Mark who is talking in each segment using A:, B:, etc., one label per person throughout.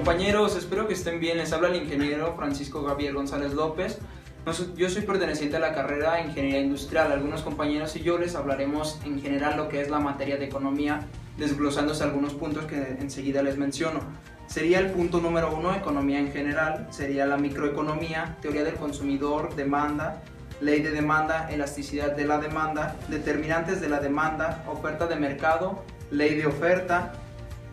A: Compañeros, espero que estén bien. Les habla el ingeniero Francisco Javier González López. Yo soy perteneciente a la carrera de Ingeniería Industrial. Algunos compañeros y yo les hablaremos en general lo que es la materia de economía, desglosándose algunos puntos que enseguida les menciono. Sería el punto número 1, economía en general. Sería la microeconomía, teoría del consumidor, demanda, ley de demanda, elasticidad de la demanda, determinantes de la demanda, oferta de mercado, ley de oferta,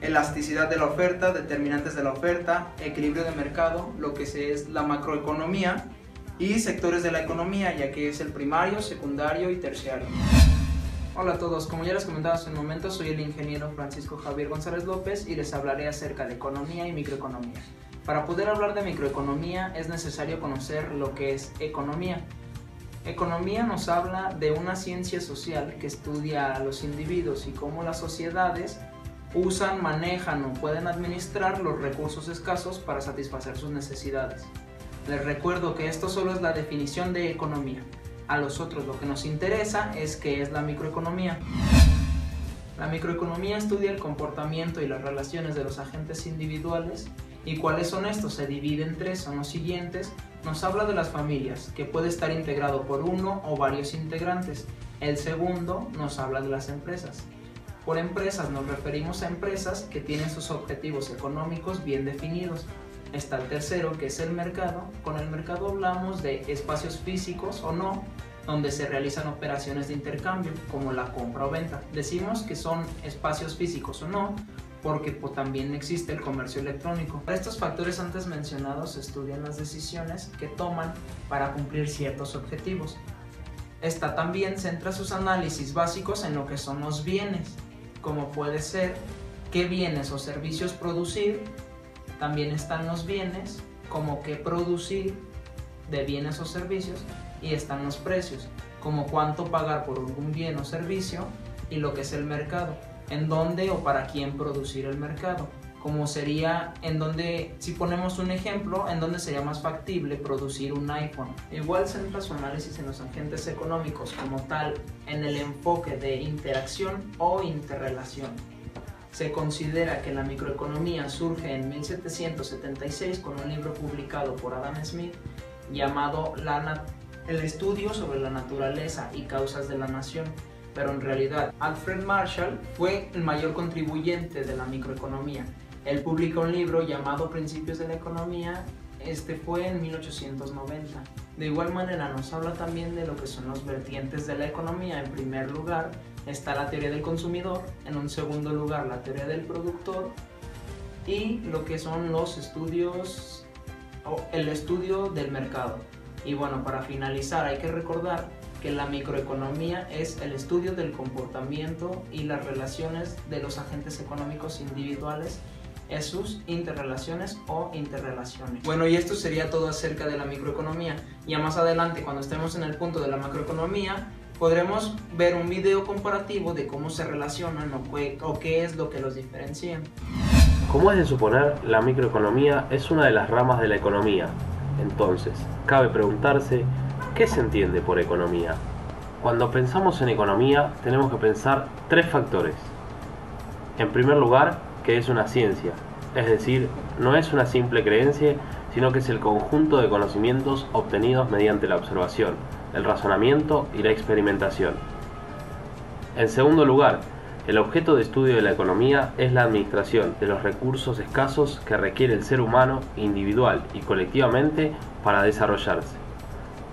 A: elasticidad de la oferta, determinantes de la oferta, equilibrio de mercado, lo que es la macroeconomía, y sectores de la economía, ya que es el primario, secundario y terciario. Hola a todos, como ya les comentaba hace un momento, soy el ingeniero Francisco Javier González López y les hablaré acerca de economía y microeconomía. Para poder hablar de microeconomía es necesario conocer lo que es economía. Economía nos habla de una ciencia social que estudia a los individuos y cómo las sociedades usan, manejan o pueden administrar los recursos escasos para satisfacer sus necesidades. Les recuerdo que esto solo es la definición de economía. A nosotros lo que nos interesa es qué es la microeconomía. La microeconomía estudia el comportamiento y las relaciones de los agentes individuales. ¿Y cuáles son estos? Se divide en tres, son los siguientes. Nos habla de las familias, que puede estar integrado por uno o varios integrantes. El segundo nos habla de las empresas. Por empresas nos referimos a empresas que tienen sus objetivos económicos bien definidos. Está el tercero, que es el mercado. Con el mercado hablamos de espacios físicos o no, donde se realizan operaciones de intercambio, como la compra o venta. Decimos que son espacios físicos o no, porque también existe el comercio electrónico. Estos factores antes mencionados estudian las decisiones que toman para cumplir ciertos objetivos. Esta también centra sus análisis básicos en lo que son los bienes, como puede ser qué bienes o servicios producir. También están los bienes, como qué producir de bienes o servicios, y están los precios, como cuánto pagar por algún bien o servicio, y lo que es el mercado, en dónde o para quién producir el mercado, como sería en dónde, si ponemos un ejemplo, en dónde sería más factible producir un iPhone. Igual centra su análisis en los agentes económicos como tal, en el enfoque de interacción o interrelación. Se considera que la microeconomía surge en 1776 con un libro publicado por Adam Smith llamado El estudio sobre la naturaleza y causas de la nación, pero en realidad Alfred Marshall fue el mayor contribuyente de la microeconomía. Él publicó un libro llamado Principios de la Economía, este fue en 1890. De igual manera nos habla también de lo que son los vertientes de la economía. En primer lugar está la teoría del consumidor, en un segundo lugar la teoría del productor y lo que son los estudios o el estudio del mercado. Y bueno, para finalizar hay que recordar que la microeconomía es el estudio del comportamiento y las relaciones de los agentes económicos individuales, es sus interrelaciones o interrelaciones. Bueno, y esto sería todo acerca de la microeconomía. Ya más adelante, cuando estemos en el punto de la macroeconomía, podremos ver un video comparativo de cómo se relacionan o qué es lo que los diferencia.
B: Como es de suponer, la microeconomía es una de las ramas de la economía. Entonces, cabe preguntarse, ¿qué se entiende por economía? Cuando pensamos en economía, tenemos que pensar tres factores. En primer lugar, que es una ciencia, es decir, no es una simple creencia, sino que es el conjunto de conocimientos obtenidos mediante la observación, el razonamiento y la experimentación. En segundo lugar, el objeto de estudio de la economía es la administración de los recursos escasos que requiere el ser humano individual y colectivamente para desarrollarse.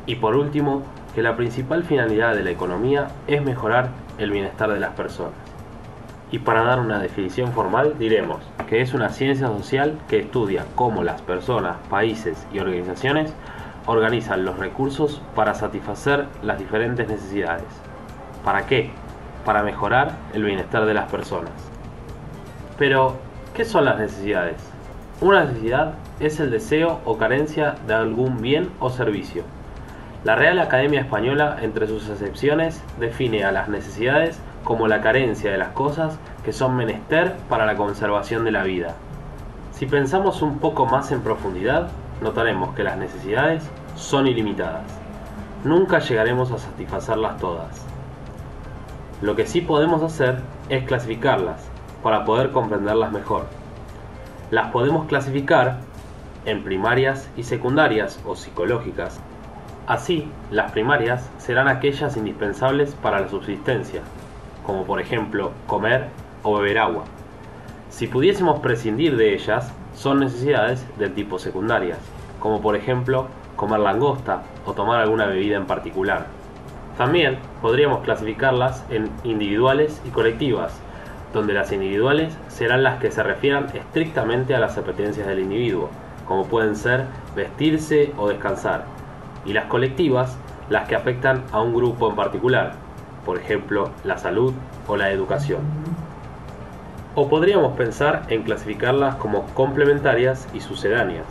B: Y por último, que la principal finalidad de la economía es mejorar el bienestar de las personas. Y para dar una definición formal diremos que es una ciencia social que estudia cómo las personas, países y organizaciones organizan los recursos para satisfacer las diferentes necesidades. ¿Para qué? Para mejorar el bienestar de las personas. Pero, ¿qué son las necesidades? Una necesidad es el deseo o carencia de algún bien o servicio. La Real Academia Española, entre sus acepciones, define a las necesidades como la carencia de las cosas que son menester para la conservación de la vida. Si pensamos un poco más en profundidad, notaremos que las necesidades son ilimitadas. Nunca llegaremos a satisfacerlas todas. Lo que sí podemos hacer es clasificarlas para poder comprenderlas mejor. las podemos clasificar en primarias y secundarias o psicológicas. Así, las primarias serán aquellas indispensables para la subsistencia, como por ejemplo comer o beber agua. Si pudiésemos prescindir de ellas, son necesidades del tipo secundarias, como por ejemplo comer langosta o tomar alguna bebida en particular. También podríamos clasificarlas en individuales y colectivas, donde las individuales serán las que se refieran estrictamente a las apetencias del individuo, como pueden ser vestirse o descansar, y las colectivas las que afectan a un grupo en particular, por ejemplo la salud o la educación. O podríamos pensar en clasificarlas como complementarias y sucedáneas.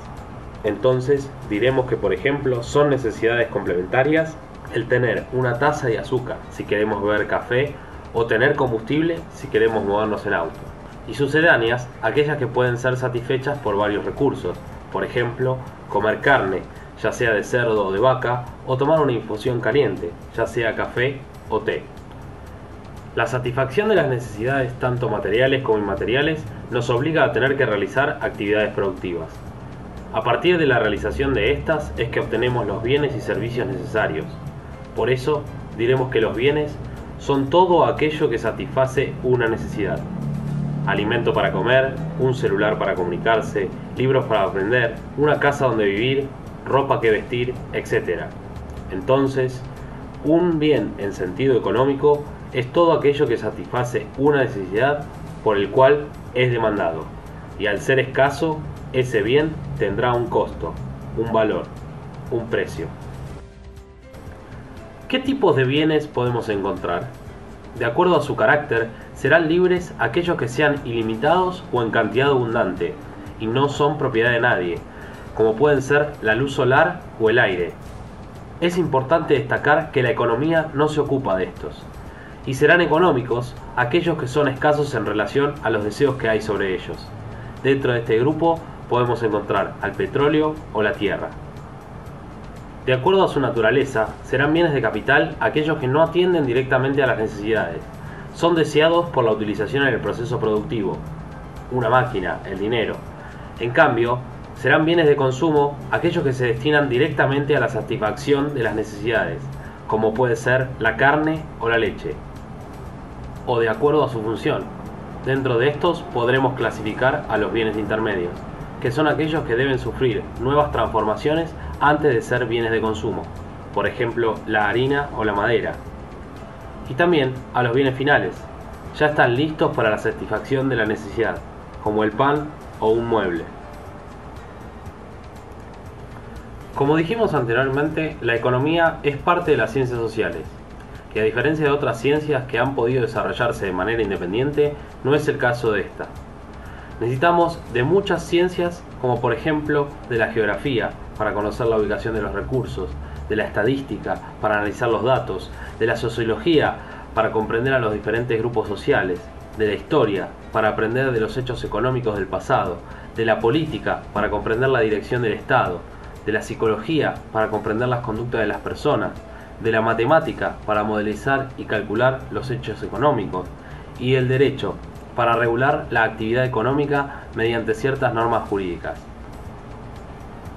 B: Entonces diremos que por ejemplo son necesidades complementarias el tener una taza de azúcar si queremos beber café o tener combustible si queremos movernos en auto. Y sucedáneas aquellas que pueden ser satisfechas por varios recursos, por ejemplo comer carne, ya sea de cerdo o de vaca, o tomar una infusión caliente, ya sea café o té. La satisfacción de las necesidades tanto materiales como inmateriales nos obliga a tener que realizar actividades productivas. A partir de la realización de estas es que obtenemos los bienes y servicios necesarios. Por eso diremos que los bienes son todo aquello que satisface una necesidad. Alimento para comer, un celular para comunicarse, libros para aprender, una casa donde vivir, ropa que vestir, etc. Entonces, un bien en sentido económico es todo aquello que satisface una necesidad por el cual es demandado, y al ser escaso, ese bien tendrá un costo, un valor, un precio. ¿Qué tipos de bienes podemos encontrar? De acuerdo a su carácter, serán libres aquellos que sean ilimitados o en cantidad abundante, y no son propiedad de nadie, como pueden ser la luz solar o el aire. Es importante destacar que la economía no se ocupa de estos, y serán económicos aquellos que son escasos en relación a los deseos que hay sobre ellos. Dentro de este grupo podemos encontrar al petróleo o la tierra. De acuerdo a su naturaleza, serán bienes de capital aquellos que no atienden directamente a las necesidades. Son deseados por la utilización en el proceso productivo, una máquina, el dinero. En cambio, serán bienes de consumo aquellos que se destinan directamente a la satisfacción de las necesidades, como puede ser la carne o la leche, o de acuerdo a su función. Dentro de estos podremos clasificar a los bienes intermedios, que son aquellos que deben sufrir nuevas transformaciones antes de ser bienes de consumo, por ejemplo la harina o la madera. Y también a los bienes finales, ya están listos para la satisfacción de la necesidad, como el pan o un mueble. Como dijimos anteriormente, la economía es parte de las ciencias sociales, que a diferencia de otras ciencias que han podido desarrollarse de manera independiente, no es el caso de esta. Necesitamos de muchas ciencias, como por ejemplo de la geografía, para conocer la ubicación de los recursos, de la estadística, para analizar los datos, de la sociología, para comprender a los diferentes grupos sociales, de la historia, para aprender de los hechos económicos del pasado, de la política, para comprender la dirección del Estado, de la psicología, para comprender las conductas de las personas, de la matemática, para modelizar y calcular los hechos económicos, y del derecho, para regular la actividad económica mediante ciertas normas jurídicas.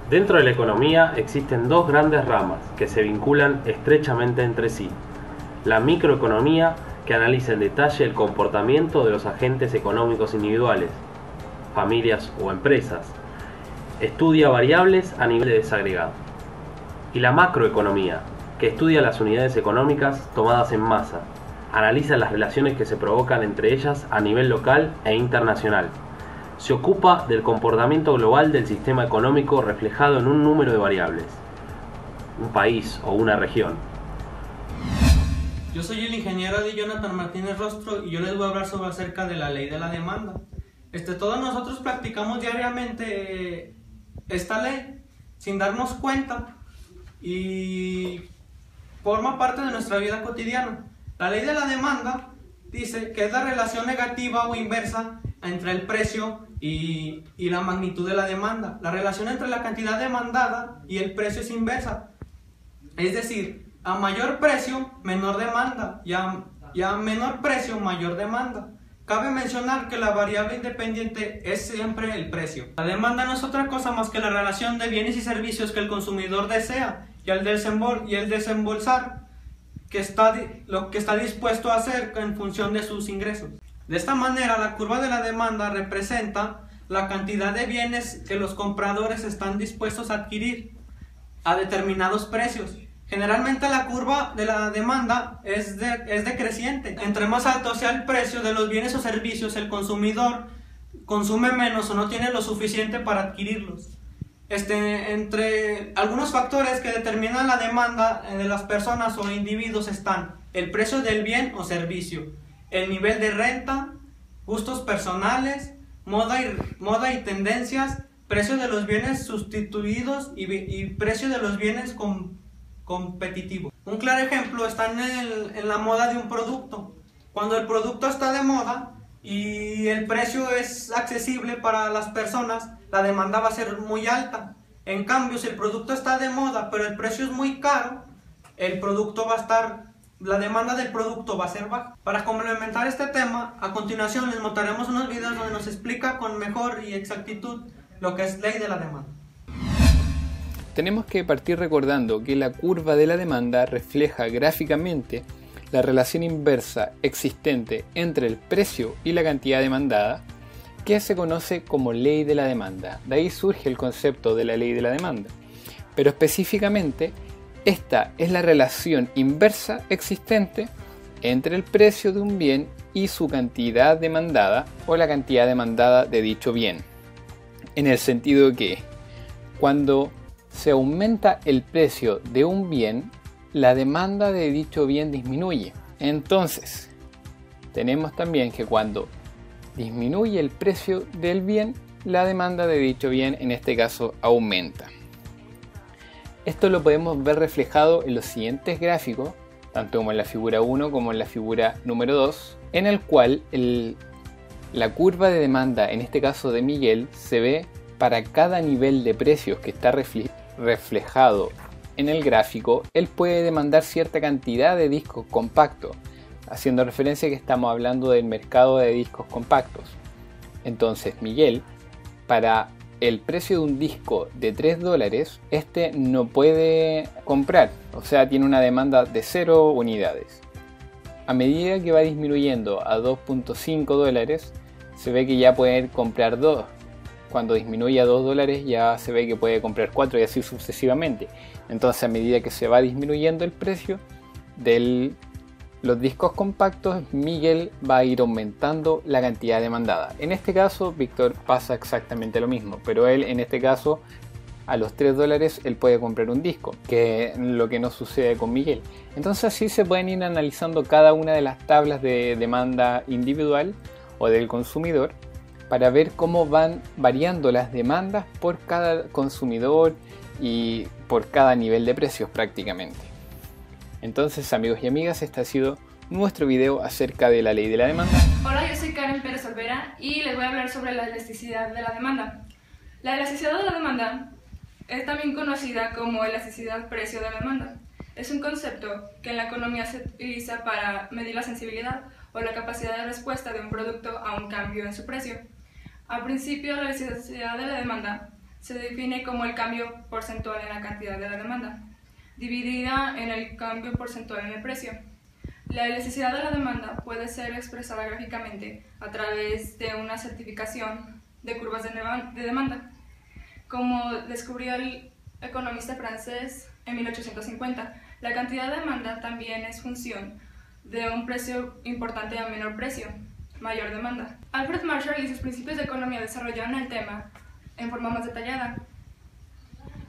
B: Dentro de la economía existen dos grandes ramas que se vinculan estrechamente entre sí. La microeconomía, que analiza en detalle el comportamiento de los agentes económicos individuales, familias o empresas. Estudia variables a nivel desagregado. Y la macroeconomía, que estudia las unidades económicas tomadas en masa. Analiza las relaciones que se provocan entre ellas a nivel local e internacional. Se ocupa del comportamiento global del sistema económico reflejado en un número de variables, un país o una región.
C: Yo soy el ingeniero de Jonathan Martínez Rostro y yo les voy a hablar sobre acerca de la ley de la demanda. Todos nosotros practicamos diariamente esta ley sin darnos cuenta y forma parte de nuestra vida cotidiana. La ley de la demanda dice que es la relación negativa o inversa entre el precio y la magnitud de la demanda. La relación entre la cantidad demandada y el precio es inversa. Es decir, a mayor precio, menor demanda, y a menor precio, mayor demanda. Cabe mencionar que la variable independiente es siempre el precio. La demanda no es otra cosa más que la relación de bienes y servicios que el consumidor desea y el desembolsar lo que está dispuesto a hacer en función de sus ingresos. De esta manera, la curva de la demanda representa la cantidad de bienes que los compradores están dispuestos a adquirir a determinados precios. Generalmente la curva de la demanda es decreciente. Entre más alto sea el precio de los bienes o servicios, el consumidor consume menos o no tiene lo suficiente para adquirirlos. Entre algunos factores que determinan la demanda de las personas o individuos están el precio del bien o servicio, el nivel de renta, gustos personales, moda y tendencias, precio de los bienes sustituidos y precio de los bienes competitivos. Un claro ejemplo está en la moda de un producto. Cuando el producto está de moda y el precio es accesible para las personas, la demanda va a ser muy alta. En cambio, si el producto está de moda pero el precio es muy caro, la demanda del producto va a ser baja. Para complementar este tema, a continuación les mostraremos unos videos donde nos explica con mejor y exactitud lo que es ley de la demanda.
D: Tenemos que partir recordando que la curva de la demanda refleja gráficamente la relación inversa existente entre el precio y la cantidad demandada, que se conoce como ley de la demanda. De ahí surge el concepto de la ley de la demanda. Pero específicamente, esta es la relación inversa existente entre el precio de un bien y su cantidad demandada o la cantidad demandada de dicho bien. En el sentido de que cuando se aumenta el precio de un bien, la demanda de dicho bien disminuye. Entonces, tenemos también que cuando disminuye el precio del bien, la demanda de dicho bien, en este caso, aumenta. Esto lo podemos ver reflejado en los siguientes gráficos, tanto como en la figura 1 como en la figura número 2, en el cual la curva de demanda, en este caso de Miguel, se ve para cada nivel de precios que está reflejado en el gráfico. Él puede demandar cierta cantidad de discos compactos, haciendo referencia a que estamos hablando del mercado de discos compactos. Entonces Miguel, para el precio de un disco de $3, este no puede comprar, o sea, tiene una demanda de 0 unidades. A medida que va disminuyendo a $2.5, se ve que ya puede comprar 2. Cuando disminuye a $2 ya se ve que puede comprar 4 y así sucesivamente. Entonces, a medida que se va disminuyendo el precio de los discos compactos, Miguel va a ir aumentando la cantidad demandada. En este caso, Víctor pasa exactamente lo mismo, pero él en este caso, a los $3, él puede comprar un disco, que es lo que no sucede con Miguel. Entonces así se pueden ir analizando cada una de las tablas de demanda individual o del consumidor, para ver cómo van variando las demandas por cada consumidor y por cada nivel de precios prácticamente. Entonces, amigos y amigas, este ha sido nuestro video acerca de la ley de la demanda.
E: Hola, yo soy Karen Pérez Olvera y les voy a hablar sobre la elasticidad de la demanda. La elasticidad de la demanda es también conocida como elasticidad precio de la demanda. Es un concepto que en la economía se utiliza para medir la sensibilidad o la capacidad de respuesta de un producto a un cambio en su precio. Al principio, la elasticidad de la demanda se define como el cambio porcentual en la cantidad de la demanda, dividida en el cambio porcentual en el precio. La elasticidad de la demanda puede ser expresada gráficamente a través de una certificación de curvas de demanda, como descubrió el economista francés en 1850. La cantidad de demanda también es función de un precio importante a menor precio, mayor demanda. Alfred Marshall y sus principios de economía desarrollaron el tema en forma más detallada.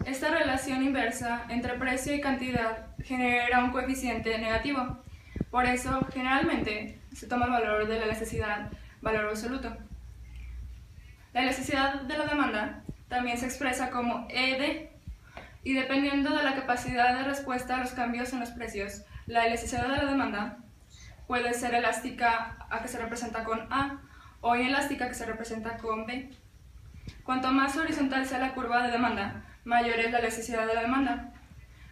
E: Esta relación inversa entre precio y cantidad genera un coeficiente negativo. Por eso, generalmente, se toma el valor de la elasticidad, valor absoluto. La elasticidad de la demanda también se expresa como ED, y dependiendo de la capacidad de respuesta a los cambios en los precios, la elasticidad de la demanda puede ser elástica, a que se representa con A, o inelástica, que se representa con B. Cuanto más horizontal sea la curva de demanda, mayor es la elasticidad de la demanda.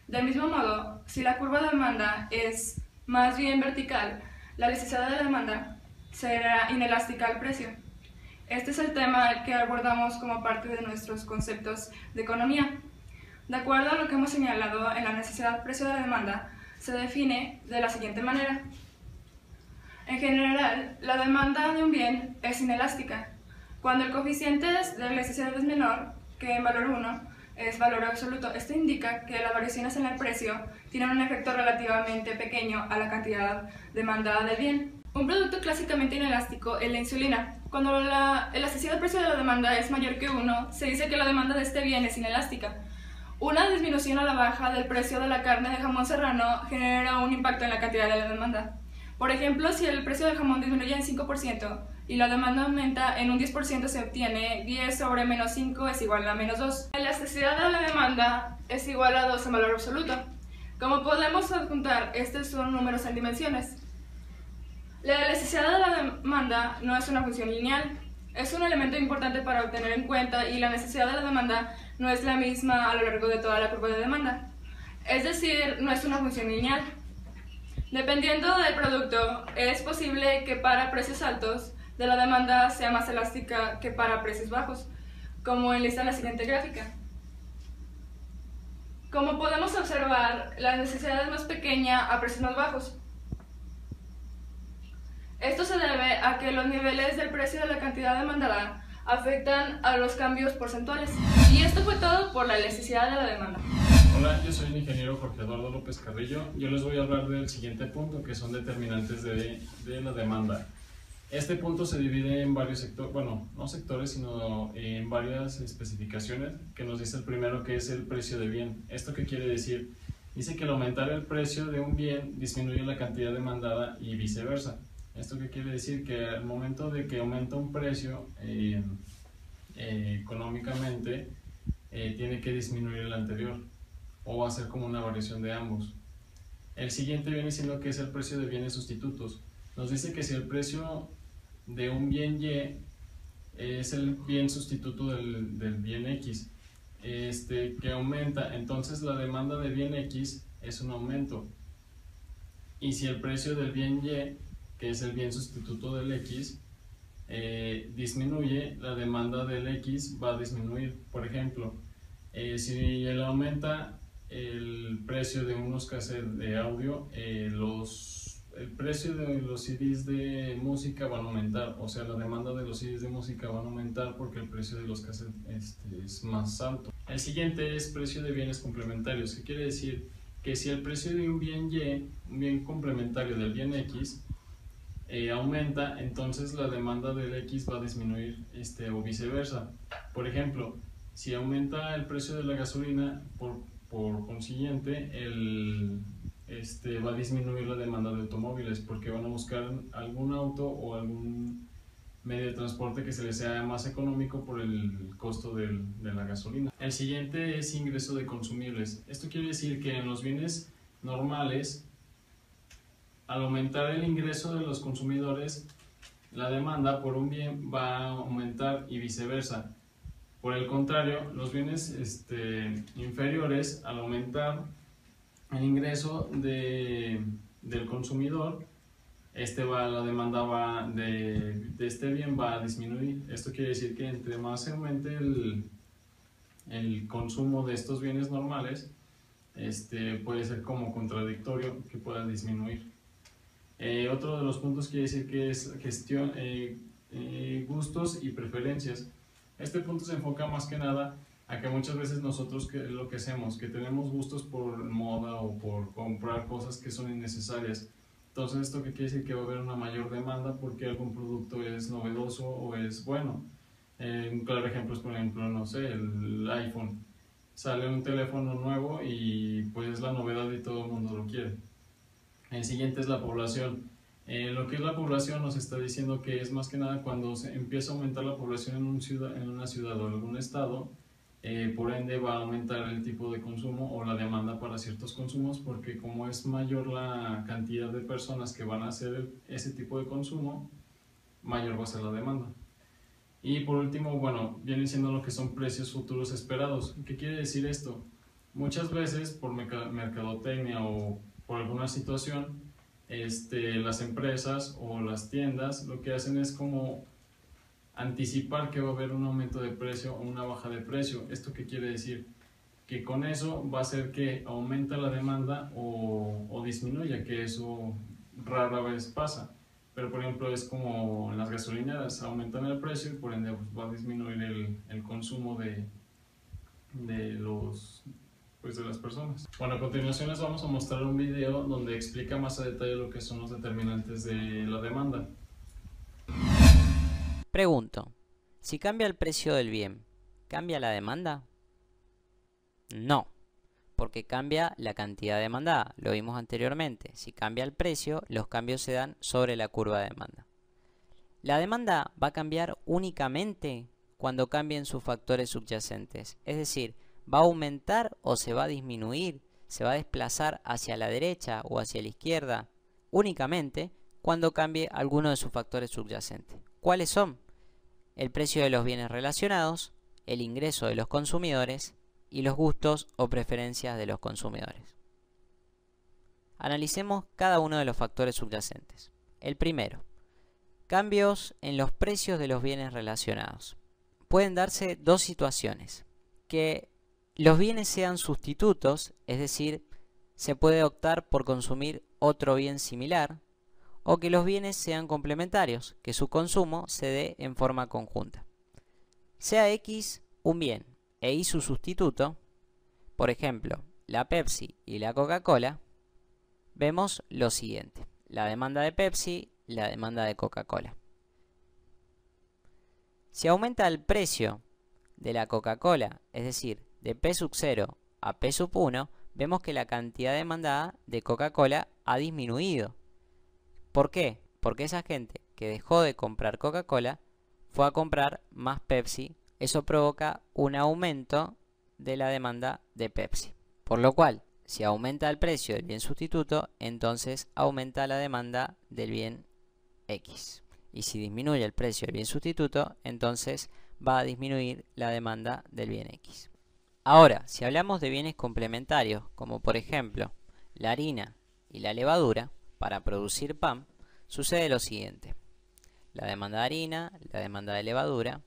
E: Del mismo modo, si la curva de demanda es más bien vertical, la elasticidad de la demanda será inelástica al precio. Este es el tema que abordamos como parte de nuestros conceptos de economía. De acuerdo a lo que hemos señalado en la necesidad precio de la demanda, se define de la siguiente manera. En general, la demanda de un bien es inelástica. Cuando el coeficiente de elasticidad es menor que en valor 1, es valor absoluto. Esto indica que las variaciones en el precio tienen un efecto relativamente pequeño a la cantidad demandada del bien. Un producto clásicamente inelástico es la insulina. Cuando la elasticidad del precio de la demanda es mayor que 1, se dice que la demanda de este bien es inelástica. Una disminución a la baja del precio de la carne de jamón serrano genera un impacto en la cantidad de la demanda. Por ejemplo, si el precio del jamón disminuye en 5% y la demanda aumenta en un 10%, se obtiene 10 sobre menos 5 es igual a menos 2. La elasticidad de la demanda es igual a 2 en valor absoluto. Como podemos adjuntar, estos son números en dimensiones. La elasticidad de la demanda no es una función lineal. Es un elemento importante para obtener en cuenta y la necesidad de la demanda no es la misma a lo largo de toda la curva de demanda. Es decir, no es una función lineal. Dependiendo del producto, es posible que para precios altos de la demanda sea más elástica que para precios bajos, como enlista en la siguiente gráfica. Como podemos observar, la necesidad es más pequeña a precios más bajos. Esto se debe a que los niveles del precio de la cantidad demandada afectan a los cambios porcentuales. Y esto fue todo por la elasticidad de la demanda.
F: Hola, yo soy el ingeniero Jorge Eduardo López Carrillo. Yo les voy a hablar del siguiente punto, que son determinantes de la demanda. Este punto se divide en varios sectores, bueno, no sectores, sino en varias especificaciones, que nos dice el primero, que es el precio de bien. ¿Esto qué quiere decir? Dice que al aumentar el precio de un bien disminuye la cantidad demandada y viceversa. ¿Esto qué quiere decir? Que al momento de que aumenta un precio económicamente, tiene que disminuir el anterior, o va a ser como una variación de ambos. El siguiente viene siendo que es el precio de bienes sustitutos. Nos dice que si el precio de un bien Y es el bien sustituto del bien X, que aumenta, entonces la demanda de bien X es un aumento. Y si el precio del bien Y, que es el bien sustituto del X, disminuye, la demanda del X va a disminuir. Por ejemplo, si él aumenta el precio de unos cassettes de audio, el precio de los CDs de música va a aumentar, o sea, la demanda de los CDs de música va a aumentar porque el precio de los cassettes es más alto. El siguiente es precio de bienes complementarios, que quiere decir que si el precio de un bien Y, un bien complementario del bien X, aumenta, entonces la demanda del X va a disminuir, o viceversa. Por ejemplo, si aumenta el precio de la gasolina, por consiguiente, va a disminuir la demanda de automóviles, porque van a buscar algún auto o algún medio de transporte que se les sea más económico por el costo de la gasolina. El siguiente es ingreso de consumibles. Esto quiere decir que en los bienes normales, al aumentar el ingreso de los consumidores, la demanda por un bien va a aumentar y viceversa. Por el contrario, los bienes inferiores, al aumentar el ingreso del consumidor, la demanda de este bien va a disminuir. Esto quiere decir que entre más se aumente el consumo de estos bienes normales, puede ser como contradictorio que pueda disminuir. Otro de los puntos quiere decir que es gestión, gustos y preferencias. Este punto se enfoca más que nada a que muchas veces nosotros lo que hacemos, que tenemos gustos por moda o por comprar cosas que son innecesarias. Entonces, ¿esto qué quiere decir? Que va a haber una mayor demanda porque algún producto es novedoso o es bueno. Un claro ejemplo es, por ejemplo, no sé, el iPhone. Sale un teléfono nuevo y pues es la novedad y todo el mundo lo quiere. El siguiente es la población. Lo que es la población nos está diciendo que es más que nada cuando se empieza a aumentar la población en una ciudad o en algún estado, por ende va a aumentar el tipo de consumo o la demanda para ciertos consumos, porque como es mayor la cantidad de personas que van a hacer ese tipo de consumo, mayor va a ser la demanda. Y por último, bueno, vienen siendo lo que son precios futuros esperados. ¿Qué quiere decir esto? Muchas veces por mercadotecnia o por alguna situación, las empresas o las tiendas lo que hacen es como anticipar que va a haber un aumento de precio o una baja de precio. ¿Esto qué quiere decir? Que con eso va a hacer que aumenta la demanda o disminuya, que eso rara vez pasa. Pero por ejemplo es como en las gasolineras, aumentan el precio y por ende pues, va a disminuir el consumo de las personas. Bueno, a continuación les vamos a mostrar un video donde explica más a detalle lo que son los determinantes de la demanda.
G: Pregunto, si cambia el precio del bien, ¿cambia la demanda? No, porque cambia la cantidad demandada, lo vimos anteriormente. Si cambia el precio, los cambios se dan sobre la curva de demanda. La demanda va a cambiar únicamente cuando cambien sus factores subyacentes, es decir, va a aumentar o se va a disminuir, se va a desplazar hacia la derecha o hacia la izquierda, únicamente cuando cambie alguno de sus factores subyacentes. ¿Cuáles son? El precio de los bienes relacionados, el ingreso de los consumidores y los gustos o preferencias de los consumidores. Analicemos cada uno de los factores subyacentes. El primero, cambios en los precios de los bienes relacionados. Pueden darse dos situaciones: que los bienes sean sustitutos, es decir, se puede optar por consumir otro bien similar, o que los bienes sean complementarios, que su consumo se dé en forma conjunta. Sea X un bien e Y su sustituto, por ejemplo, la Pepsi y la Coca-Cola, vemos lo siguiente: la demanda de Pepsi, la demanda de Coca-Cola. Si aumenta el precio de la Coca-Cola, es decir, de P0 a P1, vemos que la cantidad demandada de Coca-Cola ha disminuido. ¿Por qué? Porque esa gente que dejó de comprar Coca-Cola fue a comprar más Pepsi. Eso provoca un aumento de la demanda de Pepsi. Por lo cual, si aumenta el precio del bien sustituto, entonces aumenta la demanda del bien X. Y si disminuye el precio del bien sustituto, entonces va a disminuir la demanda del bien X. Ahora, si hablamos de bienes complementarios, como por ejemplo la harina y la levadura, para producir pan, sucede lo siguiente: la demanda de harina, la demanda de levadura.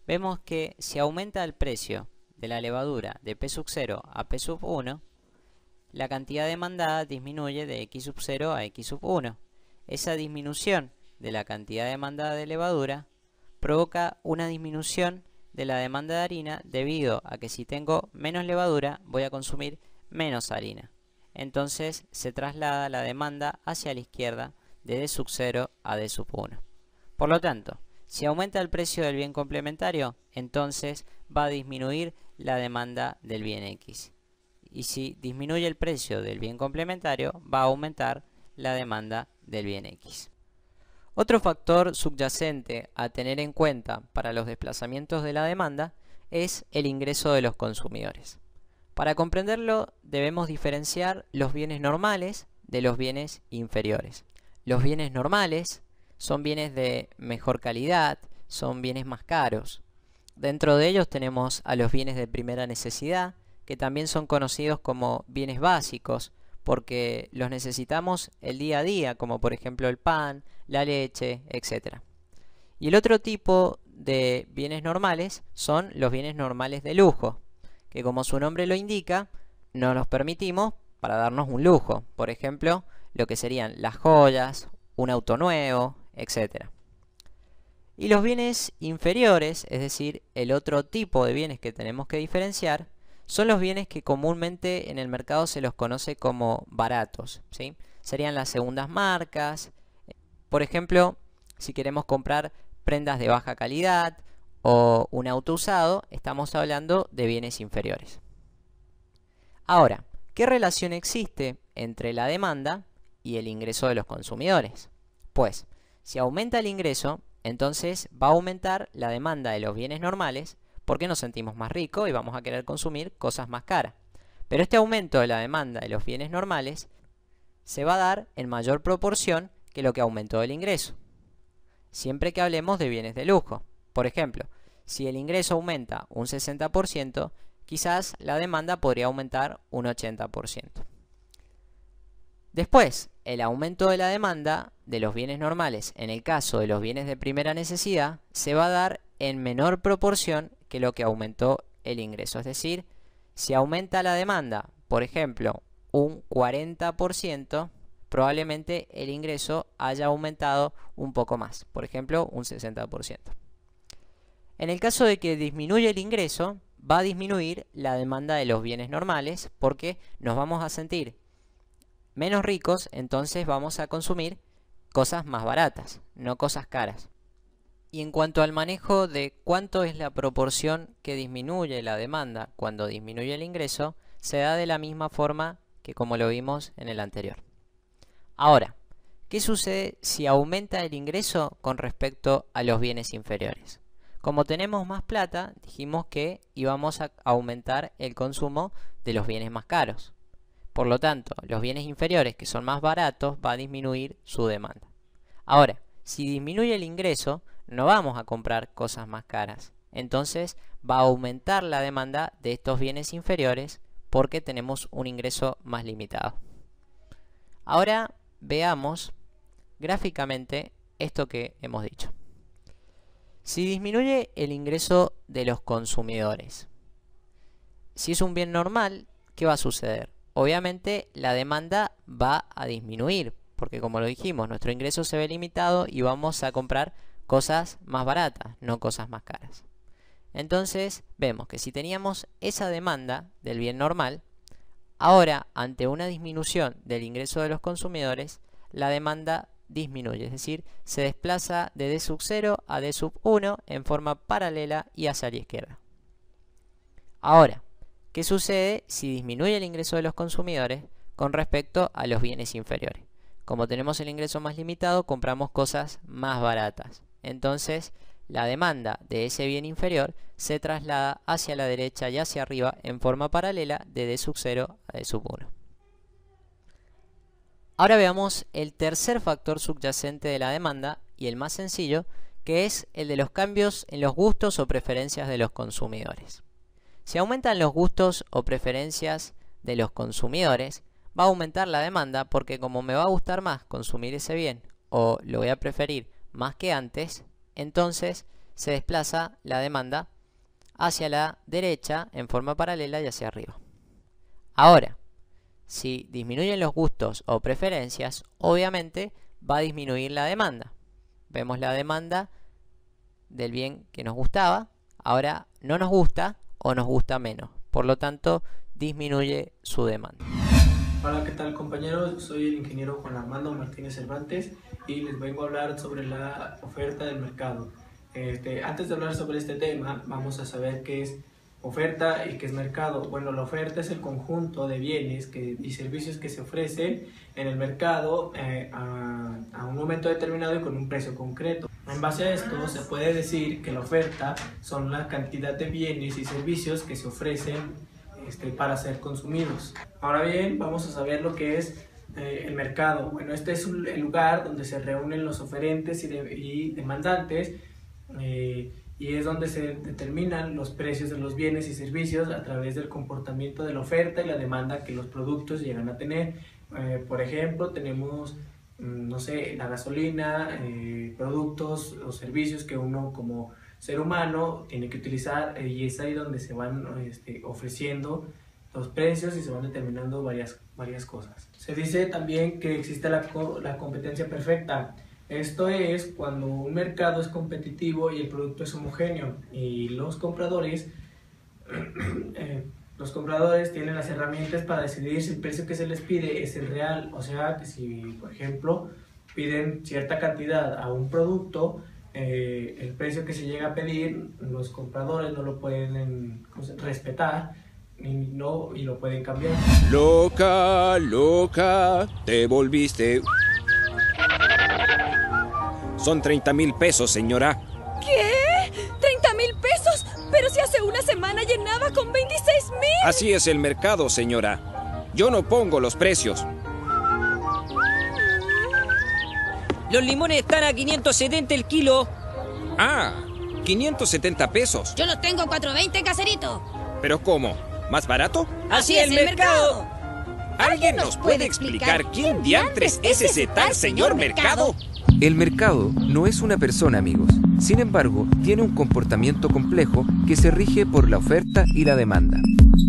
G: Vemos que si aumenta el precio de la levadura de P0 a P1, la cantidad demandada disminuye de X0 a X1. Esa disminución de la cantidad demandada de levadura provoca una disminución de la demanda de harina, debido a que si tengo menos levadura voy a consumir menos harina. Entonces se traslada la demanda hacia la izquierda de D0 a D1. Por lo tanto, si aumenta el precio del bien complementario, entonces va a disminuir la demanda del bien X. Y si disminuye el precio del bien complementario, va a aumentar la demanda del bien X. Otro factor subyacente a tener en cuenta para los desplazamientos de la demanda es el ingreso de los consumidores. Para comprenderlo, debemos diferenciar los bienes normales de los bienes inferiores. Los bienes normales son bienes de mejor calidad, son bienes más caros. Dentro de ellos tenemos a los bienes de primera necesidad, que también son conocidos como bienes básicos, porque los necesitamos el día a día, como por ejemplo el pan, la leche, etc. Y el otro tipo de bienes normales son los bienes normales de lujo, que como su nombre lo indica, nos los permitimos para darnos un lujo. Por ejemplo, lo que serían las joyas, un auto nuevo, etc. Y los bienes inferiores, es decir, el otro tipo de bienes que tenemos que diferenciar, son los bienes que comúnmente en el mercado se los conoce como baratos, ¿sí? Serían las segundas marcas. Por ejemplo, si queremos comprar prendas de baja calidad o un auto usado, estamos hablando de bienes inferiores. Ahora, ¿qué relación existe entre la demanda y el ingreso de los consumidores? Pues, si aumenta el ingreso, entonces va a aumentar la demanda de los bienes normales, porque nos sentimos más ricos y vamos a querer consumir cosas más caras. Pero este aumento de la demanda de los bienes normales se va a dar en mayor proporción que lo que aumentó el ingreso, siempre que hablemos de bienes de lujo. Por ejemplo, si el ingreso aumenta un 60%, quizás la demanda podría aumentar un 80%. Después, el aumento de la demanda de los bienes normales, en el caso de los bienes de primera necesidad, se va a dar en menor proporción que lo que aumentó el ingreso. Es decir, si aumenta la demanda, por ejemplo, un 40%, probablemente el ingreso haya aumentado un poco más, por ejemplo, un 60%. En el caso de que disminuya el ingreso, va a disminuir la demanda de los bienes normales porque nos vamos a sentir menos ricos, entonces vamos a consumir cosas más baratas, no cosas caras. Y en cuanto al manejo de cuánto es la proporción que disminuye la demanda cuando disminuye el ingreso, se da de la misma forma que como lo vimos en el anterior. Ahora, ¿qué sucede si aumenta el ingreso con respecto a los bienes inferiores? Como tenemos más plata, dijimos que íbamos a aumentar el consumo de los bienes más caros. Por lo tanto, los bienes inferiores, que son más baratos, va a disminuir su demanda. Ahora, si disminuye el ingreso, no vamos a comprar cosas más caras. Entonces, va a aumentar la demanda de estos bienes inferiores porque tenemos un ingreso más limitado. Ahora veamos gráficamente esto que hemos dicho. Si disminuye el ingreso de los consumidores, si es un bien normal, ¿qué va a suceder? Obviamente la demanda va a disminuir, porque como lo dijimos, nuestro ingreso se ve limitado y vamos a comprar cosas más baratas, no cosas más caras. Entonces vemos que si teníamos esa demanda del bien normal, ahora ante una disminución del ingreso de los consumidores, la demanda disminuye, es decir, se desplaza de D sub 0 a D sub 1 en forma paralela y hacia la izquierda. Ahora, ¿qué sucede si disminuye el ingreso de los consumidores con respecto a los bienes inferiores? Como tenemos el ingreso más limitado, compramos cosas más baratas. Entonces, la demanda de ese bien inferior se traslada hacia la derecha y hacia arriba en forma paralela de D sub 0 a D sub 1. Ahora veamos el tercer factor subyacente de la demanda y el más sencillo, que es el de los cambios en los gustos o preferencias de los consumidores. Si aumentan los gustos o preferencias de los consumidores, va a aumentar la demanda porque como me va a gustar más consumir ese bien o lo voy a preferir más que antes, entonces se desplaza la demanda hacia la derecha en forma paralela y hacia arriba. Ahora, si disminuyen los gustos o preferencias, obviamente va a disminuir la demanda. Vemos la demanda del bien que nos gustaba, ahora no nos gusta o nos gusta menos. Por lo tanto, disminuye su demanda.
H: Hola, ¿qué tal compañeros? Soy el ingeniero Juan Armando Martínez Cervantes y les vengo a hablar sobre la oferta del mercado. Antes de hablar sobre este tema, vamos a saber qué es oferta y qué es mercado. Bueno, la oferta es el conjunto de bienes y servicios que se ofrecen en el mercado a un momento determinado y con un precio concreto. En base a esto, se puede decir que la oferta son la cantidad de bienes y servicios que se ofrecen para ser consumidos. Ahora bien, vamos a saber lo que es el mercado. Bueno, este es el lugar donde se reúnen los oferentes y demandantes y es donde se determinan los precios de los bienes y servicios a través del comportamiento de la oferta y la demanda que los productos llegan a tener. Por ejemplo, tenemos, no sé, la gasolina, productos o servicios que uno como ser humano tiene que utilizar y es ahí donde se van ofreciendo los precios y se van determinando varias cosas. Se dice también que existe la competencia perfecta. Esto es cuando un mercado es competitivo y el producto es homogéneo y los compradores tienen las herramientas para decidir si el precio que se les pide es el real. O sea, que si, por ejemplo, piden cierta cantidad a un producto, el precio que se llega a pedir, los compradores no lo pueden respetar y lo pueden cambiar.
I: Loca, loca, te volviste. Son 30,000 pesos, señora.
J: ¿Qué? ¿30,000 pesos? Pero si hace una semana llenaba con 26,000.
I: Así es el mercado, señora. Yo no pongo los precios.
K: Los limones están a 570 el kilo.
I: Ah, 570 pesos.
J: Yo los tengo a 420, caserito.
I: ¿Pero cómo? ¿Más barato?
K: Así es el mercado.
I: ¿Alguien nos puede explicar quién diantres es ese tal señor Mercado?
L: El mercado no es una persona, amigos. Sin embargo, tiene un comportamiento complejo que se rige por la oferta y la demanda.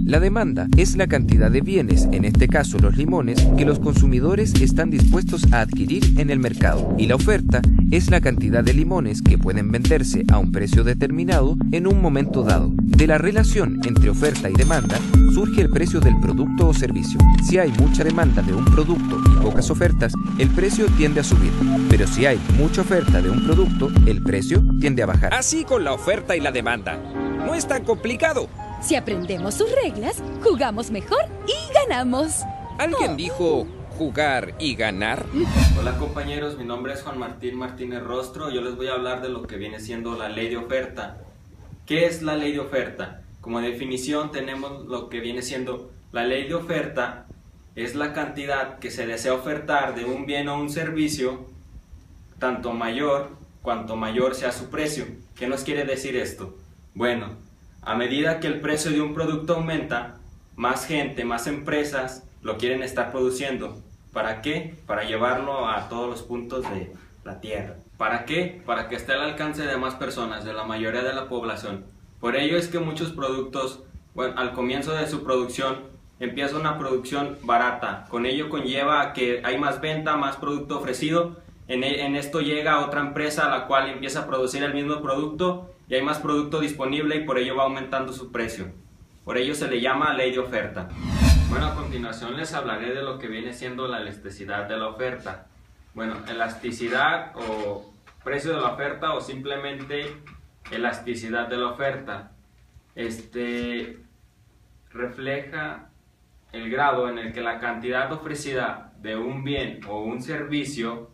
L: La demanda es la cantidad de bienes, en este caso los limones, que los consumidores están dispuestos a adquirir en el mercado. Y la oferta es la cantidad de limones que pueden venderse a un precio determinado en un momento dado. De la relación entre oferta y demanda surge el precio del producto o servicio. Si hay mucha demanda de un producto y pocas ofertas, el precio tiende a subir. Pero si hay mucha oferta de un producto, el precio tiende a bajar.
I: Así con la oferta y la demanda. No es tan complicado.
J: Si aprendemos sus reglas, jugamos mejor y ganamos.
I: ¿Alguien dijo jugar y ganar?
M: Hola compañeros, mi nombre es Juan Martín Martínez Rostro. Yo les voy a hablar de lo que viene siendo la ley de oferta. ¿Qué es la ley de oferta? Como definición tenemos lo que viene siendo la ley de oferta. Es la cantidad que se desea ofertar de un bien o un servicio, tanto mayor cuanto mayor sea su precio. ¿Qué nos quiere decir esto? Bueno, a medida que el precio de un producto aumenta, más gente, más empresas lo quieren estar produciendo. ¿Para qué? Para llevarlo a todos los puntos de la tierra. ¿Para qué? Para que esté al alcance de más personas, de la mayoría de la población. Por ello es que muchos productos, bueno, al comienzo de su producción, empieza una producción barata. Con ello conlleva a que hay más venta, más producto ofrecido. En esto llega otra empresa a la cual empieza a producir el mismo producto y hay más producto disponible y por ello va aumentando su precio. Por ello se le llama ley de oferta. Bueno, a continuación les hablaré de lo que viene siendo la elasticidad de la oferta. Bueno, elasticidad o precio de la oferta o simplemente elasticidad de la oferta. Refleja el grado en el que la cantidad ofrecida de un bien o un servicio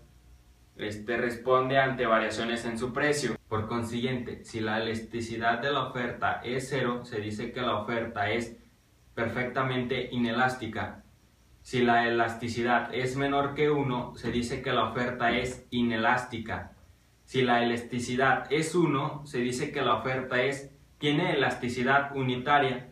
M: responde ante variaciones en su precio. Por consiguiente, si la elasticidad de la oferta es 0, se dice que la oferta es perfectamente inelástica. Si la elasticidad es menor que 1, se dice que la oferta es inelástica. Si la elasticidad es 1, se dice que la oferta tiene elasticidad unitaria.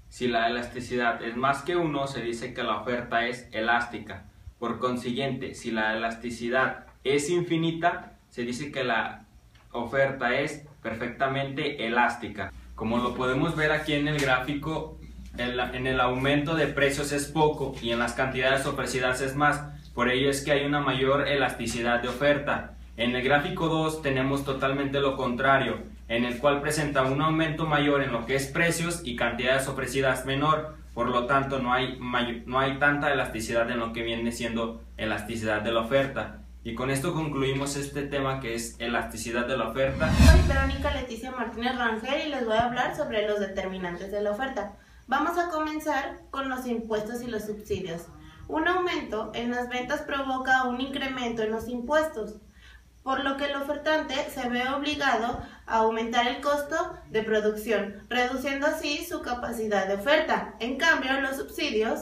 M: Si la elasticidad es más que 1, se dice que la oferta es elástica. Por consiguiente, si la elasticidad es infinita, se dice que la oferta es perfectamente elástica. Como lo podemos ver aquí en el gráfico, en el aumento de precios es poco y en las cantidades ofrecidas es más. Por ello es que hay una mayor elasticidad de oferta. En el gráfico 2 tenemos totalmente lo contrario, en el cual presenta un aumento mayor en lo que es precios y cantidades ofrecidas menor. Por lo tanto, no hay tanta elasticidad en lo que viene siendo elasticidad de la oferta. Y con esto concluimos este tema que es elasticidad de la oferta.
N: Soy Verónica Leticia Martínez Rangel y les voy a hablar sobre los determinantes de la oferta. Vamos a comenzar con los impuestos y los subsidios. Un aumento en las ventas provoca un incremento en los impuestos, por lo que el ofertante se ve obligado a aumentar el costo de producción, reduciendo así su capacidad de oferta. En cambio, los subsidios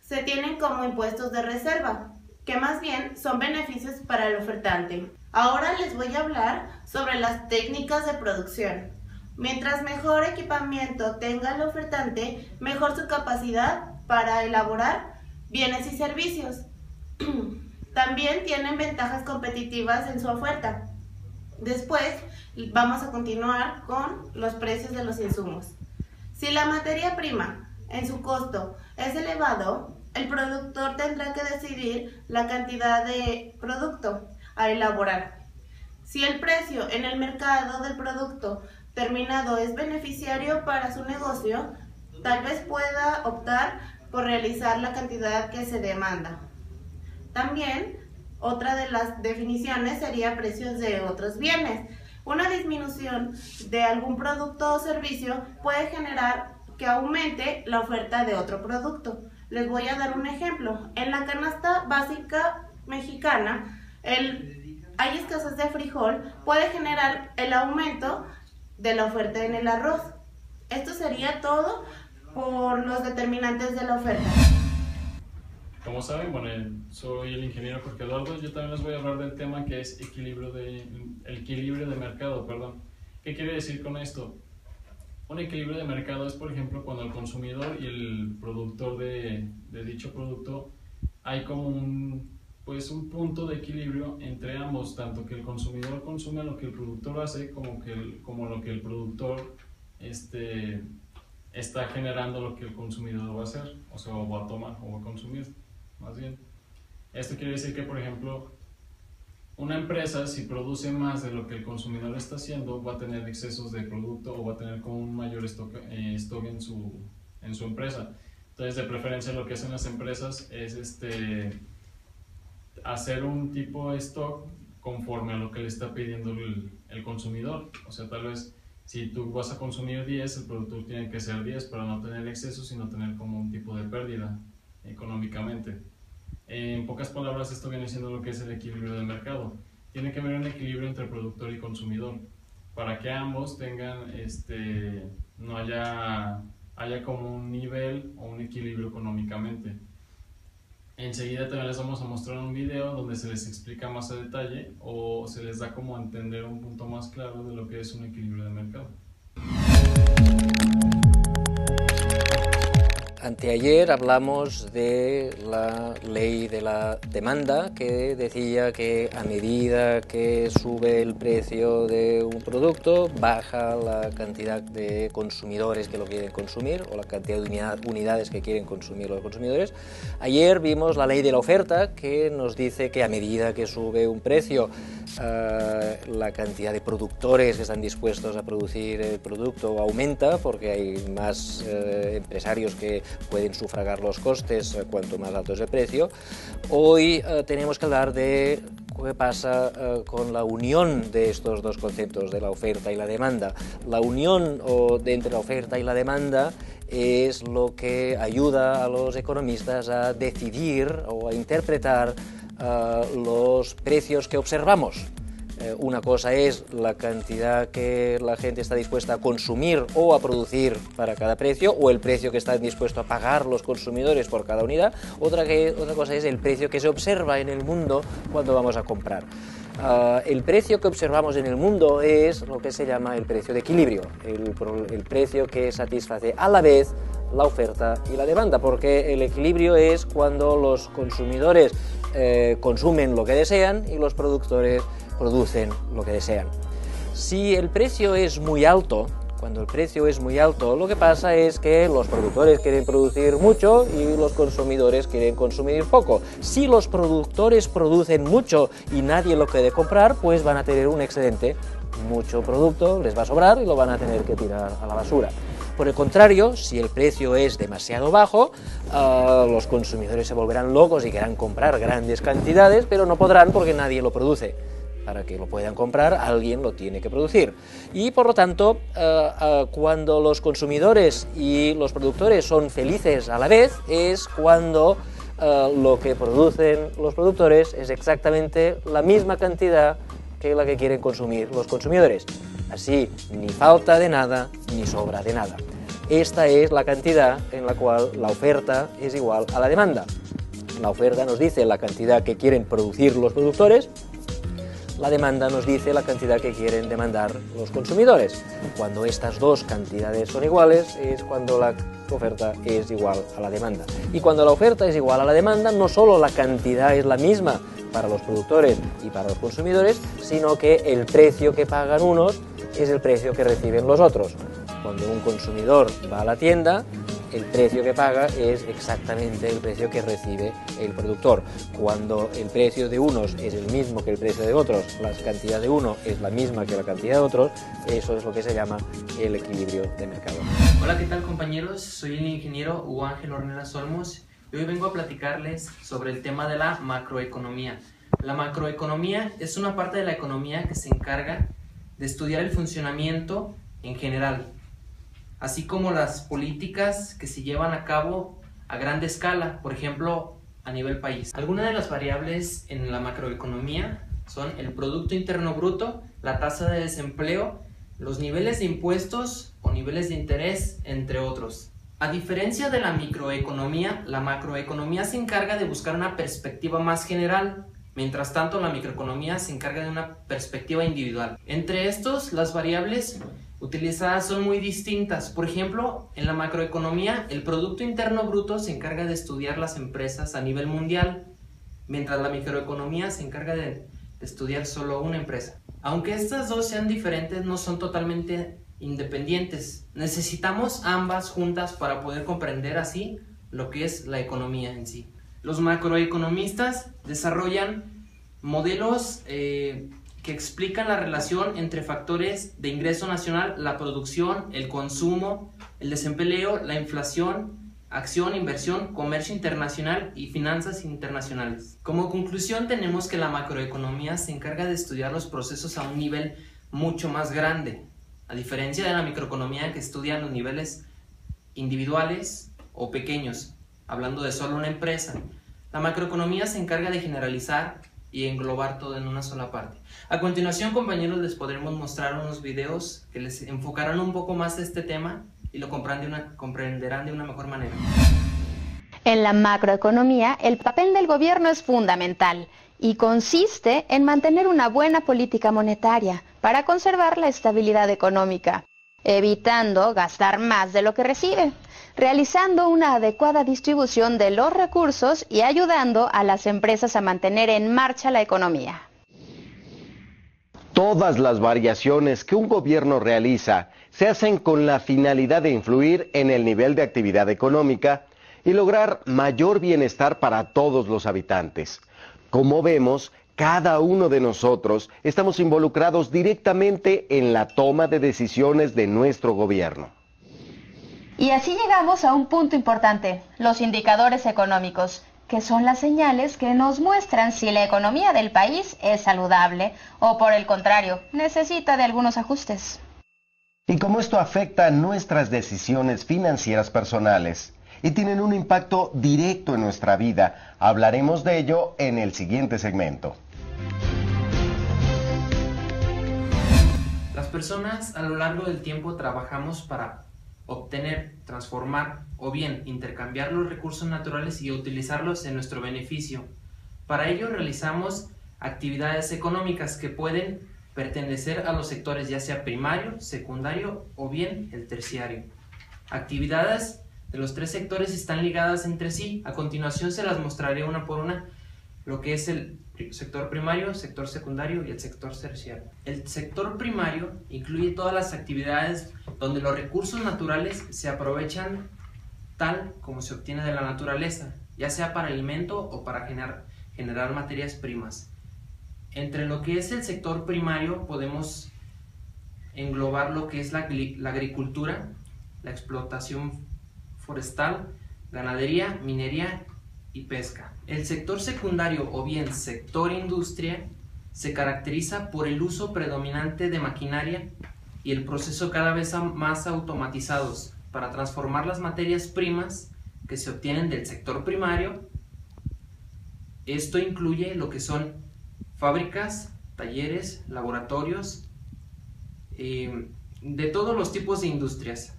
N: se tienen como impuestos de reserva, que más bien son beneficios para el ofertante. Ahora les voy a hablar sobre las técnicas de producción. Mientras mejor equipamiento tenga el ofertante, mejor su capacidad para elaborar bienes y servicios. También tienen ventajas competitivas en su oferta. Después vamos a continuar con los precios de los insumos. Si la materia prima en su costo es elevado, el productor tendrá que decidir la cantidad de producto a elaborar. Si el precio en el mercado del producto terminado es beneficiario para su negocio, tal vez pueda optar por realizar la cantidad que se demanda. También, otra de las definiciones sería precios de otros bienes. Una disminución de algún producto o servicio puede generar que aumente la oferta de otro producto. Les voy a dar un ejemplo. En la canasta básica mexicana, hay escasez de frijol, puede generar el aumento de la oferta en el arroz. Esto sería todo por los determinantes de la oferta.
F: Como saben, bueno, soy el ingeniero Jorge Eduardo. Yo también les voy a hablar del tema que es equilibrio de mercado, perdón. ¿Qué quiere decir con esto? Un equilibrio de mercado es, por ejemplo, cuando el consumidor y el productor de dicho producto hay como un punto de equilibrio entre ambos, tanto que el consumidor consume lo que el productor hace como lo que el productor está generando lo que el consumidor va a hacer, o sea, o va a tomar o va a consumir, más bien. Esto quiere decir que, por ejemplo, una empresa, si produce más de lo que el consumidor está haciendo, va a tener excesos de producto o va a tener como un mayor stock en su empresa. Entonces, de preferencia, lo que hacen las empresas es hacer un tipo de stock conforme a lo que le está pidiendo el consumidor. O sea, tal vez si tú vas a consumir 10, el productor tiene que ser 10 para no tener excesos y no tener como un tipo de pérdida económicamente. En pocas palabras, esto viene siendo lo que es el equilibrio de mercado. Tiene que haber un equilibrio entre productor y consumidor para que ambos tengan, no haya como un nivel o un equilibrio económicamente. Enseguida también les vamos a mostrar un video donde se les explica más a detalle o se les da como a entender un punto más claro de lo que es un equilibrio de mercado.
O: Anteayer hablamos de la ley de la demanda, que decía que a medida que sube el precio de un producto, baja la cantidad de consumidores que lo quieren consumir o la cantidad de unidades que quieren consumir los consumidores. Ayer vimos la ley de la oferta, que nos dice que a medida que sube un precio, la cantidad de productores que están dispuestos a producir el producto aumenta, porque hay más empresarios que pueden sufragar los costes cuanto más alto es el precio. Hoy tenemos que hablar de qué pasa con la unión de estos dos conceptos, de la oferta y la demanda. La unión entre la oferta y la demanda es lo que ayuda a los economistas a decidir o a interpretar los precios que observamos. Una cosa es la cantidad que la gente está dispuesta a consumir o a producir para cada precio, o el precio que están dispuestos a pagar los consumidores por cada unidad. Otra cosa es el precio que se observa en el mundo cuando vamos a comprar. El precio que observamos en el mundo es lo que se llama el precio de equilibrio, el precio que satisface a la vez la oferta y la demanda, porque el equilibrio es cuando los consumidores consumen lo que desean y los productores producen lo que desean. Si el precio es muy alto, cuando el precio es muy alto, lo que pasa es que los productores quieren producir mucho y los consumidores quieren consumir poco. Si los productores producen mucho y nadie lo quiere comprar, pues van a tener un excedente, mucho producto les va a sobrar y lo van a tener que tirar a la basura. Por el contrario, si el precio es demasiado bajo, los consumidores se volverán locos y querrán comprar grandes cantidades, pero no podrán porque nadie lo produce. Para que lo puedan comprar, alguien lo tiene que producir. Y por lo tanto, cuando los consumidores y los productores son felices a la vez, es cuando lo que producen los productores es exactamente la misma cantidad que la que quieren consumir los consumidores. Así, ni falta de nada, ni sobra de nada. Esta es la cantidad en la cual la oferta es igual a la demanda. La oferta nos dice la cantidad que quieren producir los productores, la demanda nos dice la cantidad que quieren demandar los consumidores. Cuando estas dos cantidades son iguales es cuando la oferta es igual a la demanda. Y cuando la oferta es igual a la demanda, no solo la cantidad es la misma para los productores y para los consumidores, sino que el precio que pagan unos es el precio que reciben los otros. Cuando un consumidor va a la tienda, el precio que paga es exactamente el precio que recibe el productor. Cuando el precio de unos es el mismo que el precio de otros, la cantidad de uno es la misma que la cantidad de otros, eso es lo que se llama el equilibrio de mercado.
P: Hola, ¿qué tal, compañeros? Soy el ingeniero Hugo Ángel Ornelas Olmos y hoy vengo a platicarles sobre el tema de la macroeconomía. La macroeconomía es una parte de la economía que se encarga de estudiar el funcionamiento en general, así como las políticas que se llevan a cabo a gran escala, por ejemplo, a nivel país. Algunas de las variables en la macroeconomía son el Producto Interno Bruto, la tasa de desempleo, los niveles de impuestos o niveles de interés, entre otros. A diferencia de la microeconomía, la macroeconomía se encarga de buscar una perspectiva más general, mientras tanto la microeconomía se encarga de una perspectiva individual. Entre estos, las variables utilizadas son muy distintas. Por ejemplo, en la macroeconomía, el Producto Interno Bruto se encarga de estudiar las empresas a nivel mundial, mientras la microeconomía se encarga de estudiar solo una empresa. Aunque estas dos sean diferentes, no son totalmente independientes. Necesitamos ambas juntas para poder comprender así lo que es la economía en sí. Los macroeconomistas desarrollan modelos que explican la relación entre factores de ingreso nacional, la producción, el consumo, el desempleo, la inflación, acción, inversión, comercio internacional y finanzas internacionales. Como conclusión, tenemos que la macroeconomía se encarga de estudiar los procesos a un nivel mucho más grande, a diferencia de la microeconomía que estudia los niveles individuales o pequeños, hablando de solo una empresa. La macroeconomía se encarga de generalizar y englobar todo en una sola parte. A continuación, compañeros, les podremos mostrar unos videos que les enfocarán un poco más este tema y lo comprenderán de una mejor manera.
Q: En la macroeconomía, el papel del gobierno es fundamental y consiste en mantener una buena política monetaria para conservar la estabilidad económica, evitando gastar más de lo que recibe, realizando una adecuada distribución de los recursos y ayudando a las empresas a mantener en marcha la economía.
R: Todas las variaciones que un gobierno realiza se hacen con la finalidad de influir en el nivel de actividad económica y lograr mayor bienestar para todos los habitantes. Como vemos, cada uno de nosotros estamos involucrados directamente en la toma de decisiones de nuestro gobierno.
Q: Y así llegamos a un punto importante, los indicadores económicos, que son las señales que nos muestran si la economía del país es saludable o, por el contrario, necesita de algunos ajustes.
R: Y cómo esto afecta nuestras decisiones financieras personales y tienen un impacto directo en nuestra vida, hablaremos de ello en el siguiente segmento.
P: Las personas a lo largo del tiempo trabajamos para obtener, transformar o bien intercambiar los recursos naturales y utilizarlos en nuestro beneficio. Para ello realizamos actividades económicas que pueden pertenecer a los sectores ya sea primario, secundario o bien el terciario. Actividades de los tres sectores están ligadas entre sí. A continuación se las mostraré una por una, lo que es el sector primario, sector secundario y el sector terciario. El sector primario incluye todas las actividades donde los recursos naturales se aprovechan tal como se obtiene de la naturaleza, ya sea para alimento o para generar materias primas. Entre lo que es el sector primario podemos englobar lo que es la agricultura, la explotación forestal, ganadería, minería y pesca. El sector secundario o bien sector industria se caracteriza por el uso predominante de maquinaria y el proceso cada vez más automatizados para transformar las materias primas que se obtienen del sector primario. Esto incluye lo que son fábricas, talleres, laboratorios, de todos los tipos de industrias.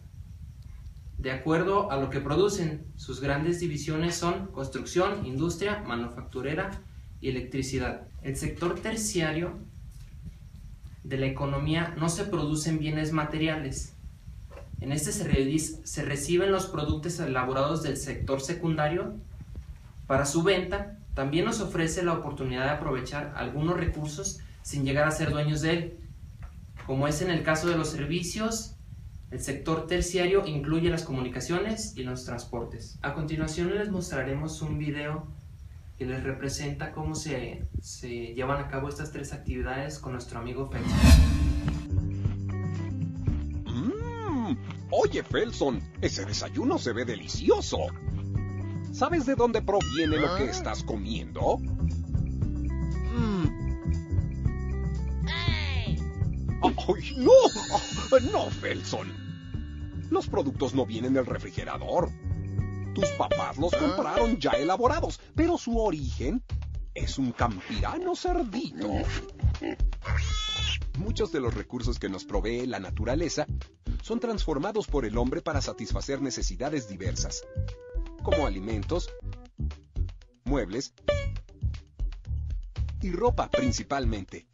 P: De acuerdo a lo que producen, sus grandes divisiones son construcción, industria, manufacturera y electricidad. El sector terciario de la economía no se producen bienes materiales. En este se reciben los productos elaborados del sector secundario para su venta. También nos ofrece la oportunidad de aprovechar algunos recursos sin llegar a ser dueños de él, como es en el caso de los servicios. El sector terciario incluye las comunicaciones y los transportes. A continuación les mostraremos un video que les representa cómo se llevan a cabo estas tres actividades con nuestro amigo Felson.
I: Oye, Felson, ese desayuno se ve delicioso. ¿Sabes de dónde proviene lo que estás comiendo? ¡Ay, no! ¡No, Felson! Los productos no vienen del refrigerador. Tus papás los compraron ya elaborados, pero su origen es un campirano cerdito. Muchos de los recursos que nos provee la naturaleza son transformados por el hombre para satisfacer necesidades diversas, como alimentos, muebles y ropa principalmente.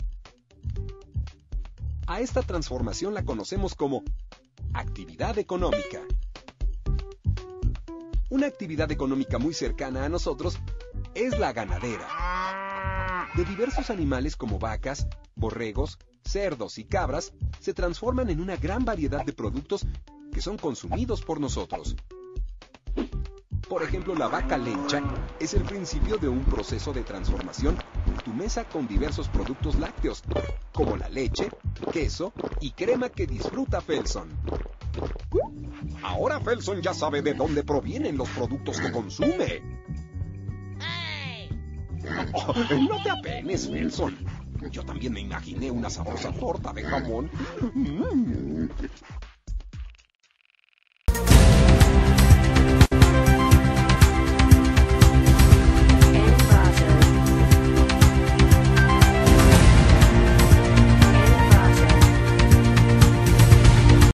I: A esta transformación la conocemos como actividad económica. Una actividad económica muy cercana a nosotros es la ganadera. De diversos animales como vacas, borregos, cerdos y cabras se transforman en una gran variedad de productos que son consumidos por nosotros. Por ejemplo, la vaca lencha es el principio de un proceso de transformación en tu mesa con diversos productos lácteos, como la leche, queso y crema que disfruta Felson. Ahora Felson ya sabe de dónde provienen los productos que consume. Oh, no te apenes, Felson. Yo también me imaginé una sabrosa torta de jamón.